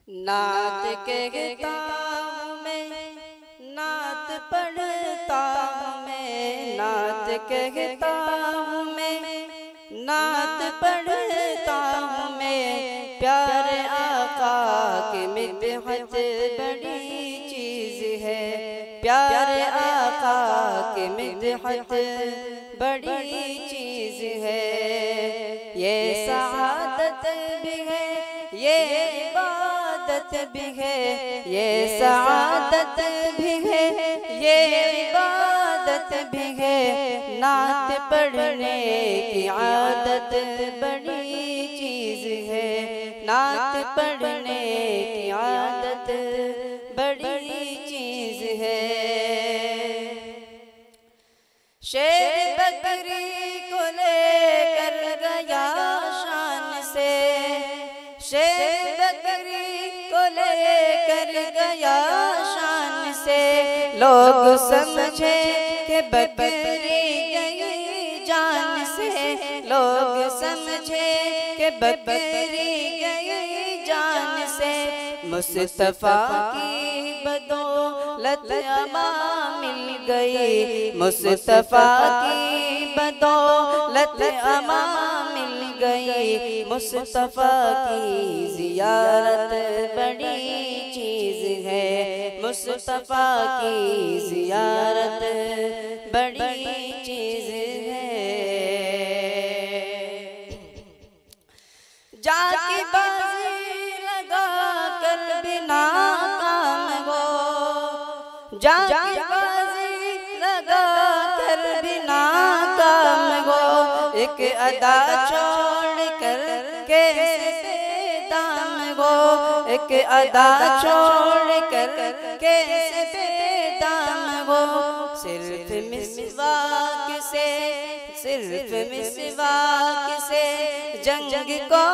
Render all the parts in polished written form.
नात कहता हूँ मैं, नात पढ़ता हूँ मैं, नात कहता हूँ मैं, नात पढ़ता हूँ मैं। प्यारे आका की मिदहत बड़ी चीज़ है, प्यारे आका की मिदहत बड़ी चीज़ है। ये सआदत भी है, ये इबादत भी है, ये सआदत भी है, ये इबादत भी है। नात पढ़ने की आदत बड़ी चीज़ है, नात पढ़ने की आदत बड़ी चीज़ है। शेर बकरी को लेकर गया शान से, शेर बकरी को लेकर गया शान से। लोग समझे कि बकरी गई जान से, लोग समझे कि बकरी गई जान से। मुस्तफा की बदौलत अमा मिल गई, मुस्तफा की बदौलत अमा मिल गई। मुस्तफा की ज़ियारत बड़ी चीज़ है, मुस्तफा की ज़ियारत बड़ी चीज़ है। जाके बाजी लगा कर बिना काम हो, जाके बाजी लगा कर बिना काम हो। एक अदा छोड़ कर कैसे बेदाम हो, एक अदा छोड़ कर कैसे बेदाम हो। सिर्फ मिसवाक से, सिर्फ मिसवाक से जंग को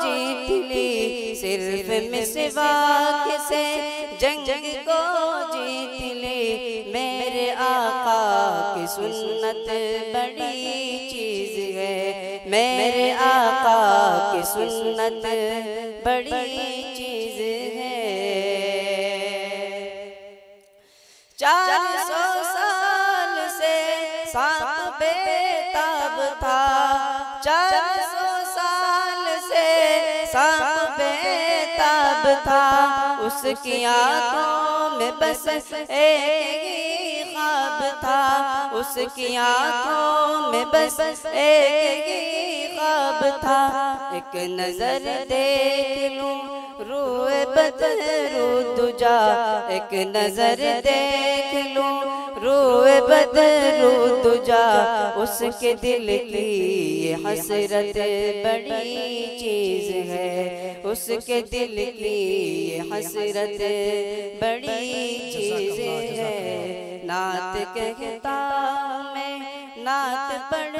जीत ली, सिर्फ मिसवाक से जंग को जीत ली। मेरे आका की सुन्नत बड़ी चीज़ है, मेरे आका की सुन्नत बड़ी चीज़ है। 400 साल से सांप बेताब था, 400 साल से सांप बेताब था। उसकी आँखों में बस एक ही ख्वाब था, उसकी आँखों में बस एक ही ख्वाब था। एक नजर देख लूं रूए बदरू दुजा, एक नजर देख लूं रूए बदरू दुजा। उसके दिल की ये हसरत बड़ी चीज़ है, उसके दिल की ये हसरत बड़ी चीज़ है। नात कहता मैं, नात पढ़